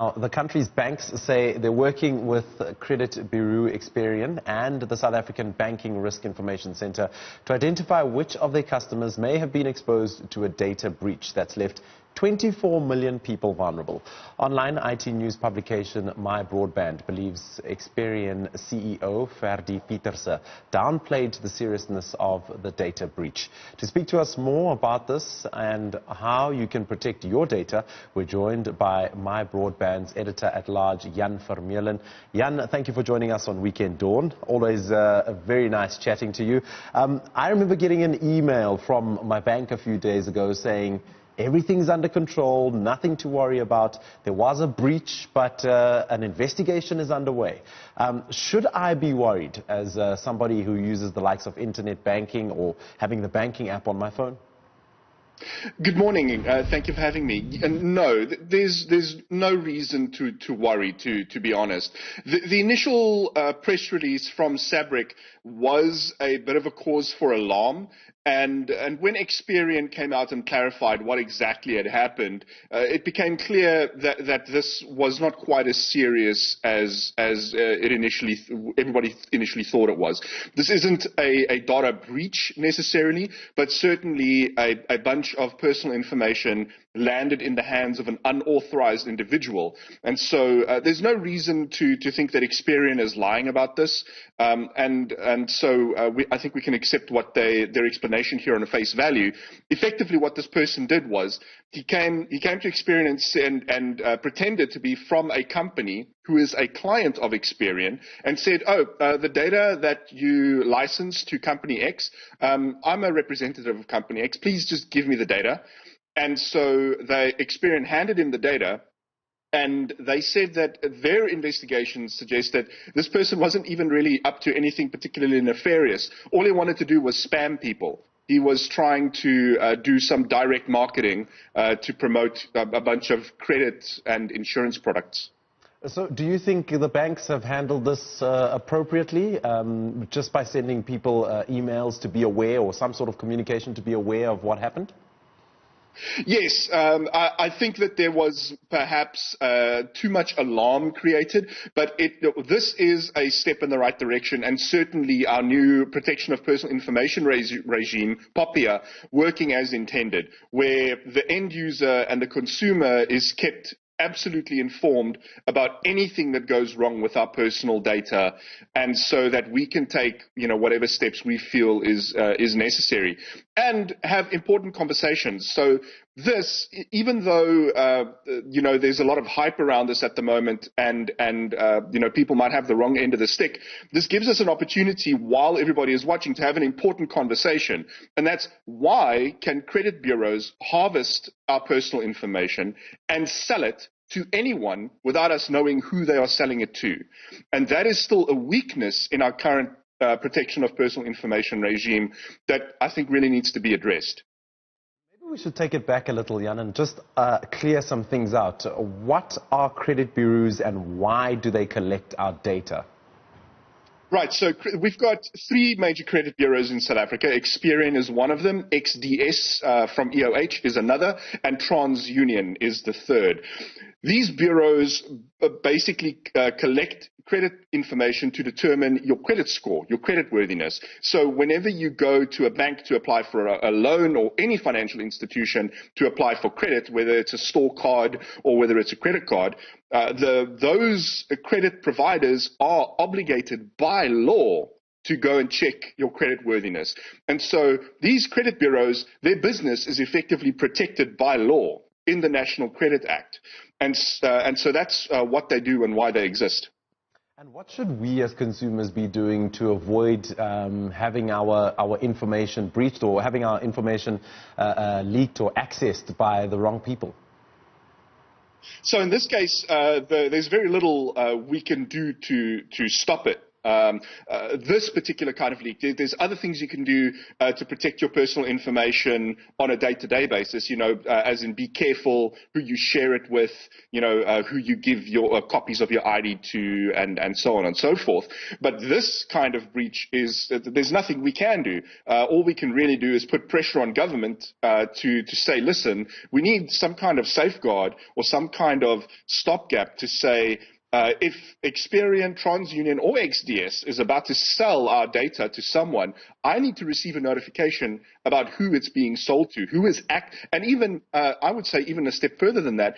The country's banks say they're working with credit bureau Experian and the South African Banking Risk Information Centre to identify which of their customers may have been exposed to a data breach that's left 24 million people vulnerable. Online IT news publication My Broadband believes Experian CEO Ferdi Pieterse downplayed the seriousness of the data breach. To speak to us more about this and how you can protect your data, we're joined by My Broadband's Editor-at-Large, Jan Vermuelen. Jan, thank you for joining us on Weekend Dawn. Always very nice chatting to you. I remember getting an email from my bank a few days ago saying, everything's under control, nothing to worry about. There was a breach, but an investigation is underway. Should I be worried as somebody who uses the likes of internet banking or having the banking app on my phone? Good morning. Thank you for having me. No, there's no reason to worry, to be honest. The initial press release from SABREC was a bit of a cause for alarm. And when Experian came out and clarified what exactly had happened, it became clear that this was not quite as serious as everybody initially thought it was. This isn't a data breach necessarily, but certainly a bunch of personal information landed in the hands of an unauthorized individual. And so there's no reason to think that Experian is lying about this. So I think we can accept what their explanation here on a face value. Effectively, what this person did was he came to Experian and pretended to be from a company who is a client of Experian and said, the data that you license to company X, I'm a representative of company X, please just give me the data. And so Experian handed him the data, and they said that their investigations suggest that this person wasn't even really up to anything particularly nefarious. All he wanted to do was spam people. He was trying to do some direct marketing to promote a bunch of credit and insurance products. So do you think the banks have handled this appropriately, just by sending people emails to be aware or some sort of communication to be aware of what happened? Yes, I think that there was perhaps too much alarm created, but this is a step in the right direction, and certainly our new protection of personal information regime, POPIA, working as intended, where the end user and the consumer is kept absolutely informed about anything that goes wrong with our personal data, and so that we can take whatever steps we feel is necessary and have important conversations. So this, even though there's a lot of hype around this at the moment, and people might have the wrong end of the stick, this gives us an opportunity while everybody is watching to have an important conversation, and that's why can credit bureaus harvest our personal information and sell it to anyone without us knowing who they are selling it to? And that is still a weakness in our current protection of personal information regime that I think really needs to be addressed. Maybe we should take it back a little, Jan, and just clear some things out. What are credit bureaus and why do they collect our data? Right, so we've got three major credit bureaus in South Africa. Experian is one of them, XDS from EOH is another, and TransUnion is the third. These bureaus basically collect credit information to determine your credit score, your creditworthiness. So whenever you go to a bank to apply for a loan, or any financial institution to apply for credit, whether it's a store card or whether it's a credit card, those credit providers are obligated by law to go and check your creditworthiness. And so these credit bureaus, their business is effectively protected by law in the National Credit Act. And so that's what they do and why they exist. And what should we as consumers be doing to avoid having our information breached or having our information leaked or accessed by the wrong people? So in this case, there's very little we can do to stop it. this particular kind of leak. There's other things you can do to protect your personal information on a day-to-day basis, as in be careful who you share it with, who you give your copies of your ID to, and so on and so forth. But this kind of breach there's nothing we can do. All we can really do is put pressure on government to say, listen, we need some kind of safeguard or some kind of stopgap to say, if Experian, TransUnion, or XDS is about to sell our data to someone, I need to receive a notification about who it's being sold to, and even, I would say even a step further than that,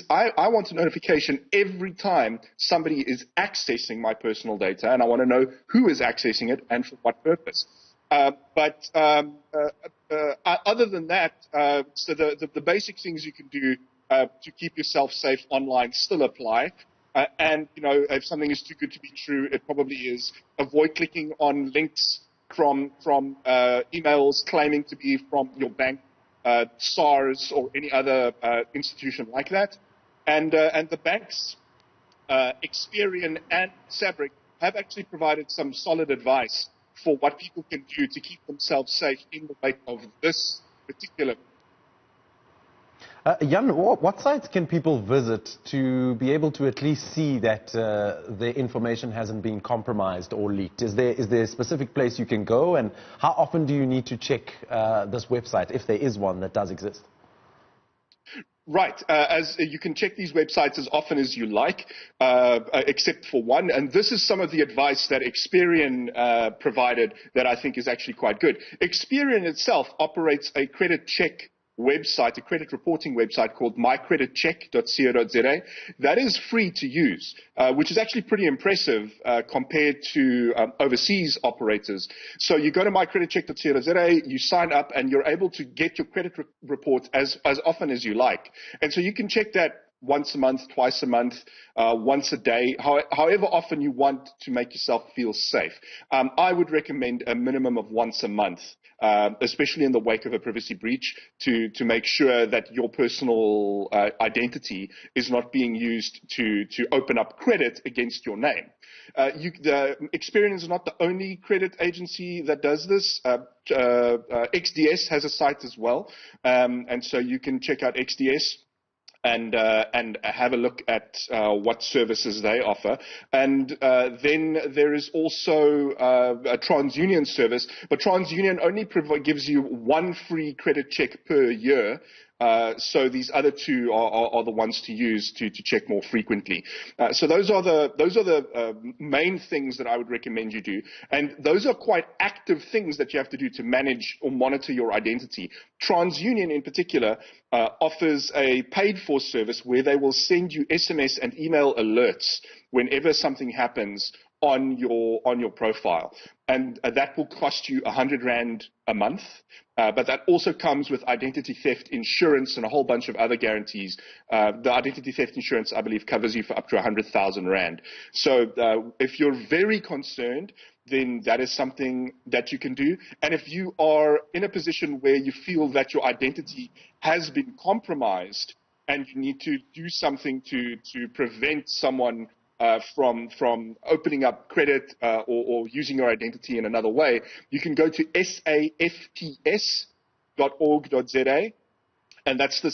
I want a notification every time somebody is accessing my personal data, and I want to know who is accessing it and for what purpose. But other than that, so the basic things you can do to keep yourself safe online still apply. And, if something is too good to be true, it probably is. Avoid clicking on links from emails claiming to be from your bank, SARS, or any other institution like that. And the banks, Experian and Sabric, have actually provided some solid advice for what people can do to keep themselves safe in the wake of this particular. Jan, what sites can people visit to be able to at least see that their information hasn't been compromised or leaked? Is there a specific place you can go, and how often do you need to check this website, if there is one that does exist? Right. As you can check these websites as often as you like, except for one. And this is some of the advice that Experian provided that I think is actually quite good. Experian itself operates a credit check website, a credit reporting website called mycreditcheck.co.za. That is free to use, which is actually pretty impressive compared to overseas operators. So you go to mycreditcheck.co.za, you sign up, and you're able to get your credit report as often as you like. And so you can check that once a month, twice a month, once a day, however often you want to make yourself feel safe. I would recommend a minimum of once a month, especially in the wake of a privacy breach, to make sure that your personal identity is not being used to open up credit against your name. Experian is not the only credit agency that does this. XDS has a site as well, and so you can check out XDS and have a look at what services they offer. And then there is also a TransUnion service, but TransUnion only gives you one free credit check per year. So these other two are the ones to use to check more frequently. So those are the main things that I would recommend you do, and those are quite active things that you have to do to manage or monitor your identity. TransUnion in particular offers a paid-for service where they will send you SMS and email alerts whenever something happens on your profile, and that will cost you 100 Rand a month, but that also comes with identity theft insurance and a whole bunch of other guarantees. The identity theft insurance, I believe, covers you for up to 100,000 Rand. So if you're very concerned, then that is something that you can do. And if you are in a position where you feel that your identity has been compromised and you need to do something to prevent someone from opening up credit or using your identity in another way, you can go to safts.org.za, and that's the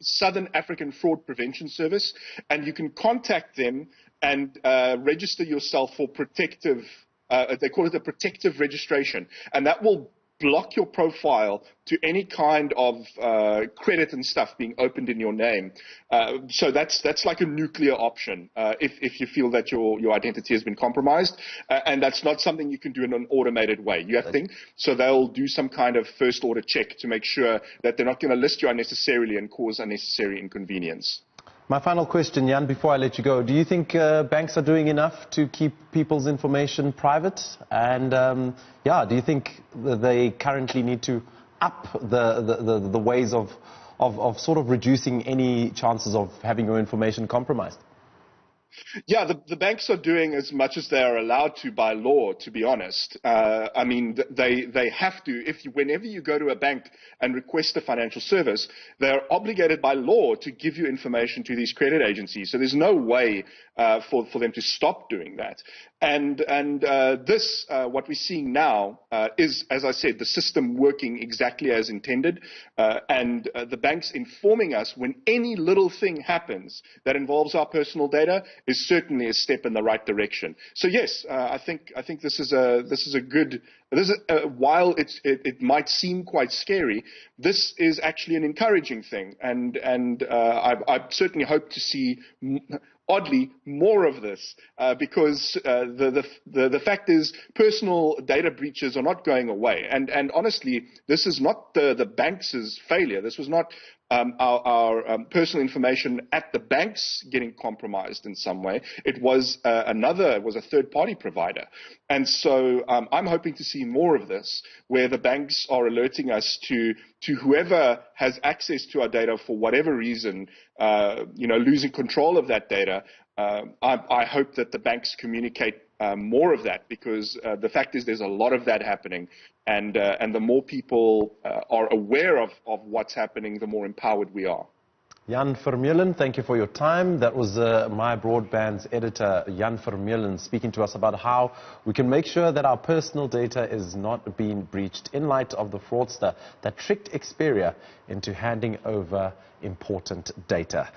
Southern African Fraud Prevention Service, and you can contact them and register yourself for protective, they call it a protective registration, and that will block your profile to any kind of credit and stuff being opened in your name. So that's like a nuclear option if you feel that your identity has been compromised, and that's not something you can do in an automated way. You have to think. So they'll do some kind of first order check to make sure that they're not going to list you unnecessarily and cause unnecessary inconvenience. My final question, Jan, before I let you go, do you think banks are doing enough to keep people's information private? And do you think that they currently need to up the ways of sort of reducing any chances of having your information compromised? Yeah, the banks are doing as much as they are allowed to by law, to be honest. I mean, they have to. Whenever you go to a bank and request a financial service, they are obligated by law to give you information to these credit agencies. So there's no way for them to stop doing that. And what we're seeing now is, as I said, the system working exactly as intended, and the banks informing us when any little thing happens that involves our personal data is certainly a step in the right direction. So yes, I think this is a good. While it might seem quite scary, this is actually an encouraging thing, and I certainly hope to see, oddly, more of this, because the fact is personal data breaches are not going away, and honestly, this is not the banks' failure. This was not our personal information at the banks getting compromised in some way. It was a third-party provider. And so I'm hoping to see more of this, where the banks are alerting us to whoever has access to our data for whatever reason, losing control of that data. I hope that the banks communicate more of that, because the fact is there's a lot of that happening, and the more people are aware of what's happening, the more empowered we are. Jan Vermuelen, thank you for your time. That was my Broadband's editor, Jan Vermuelen, speaking to us about how we can make sure that our personal data is not being breached in light of the fraudster that tricked Experian into handing over important data.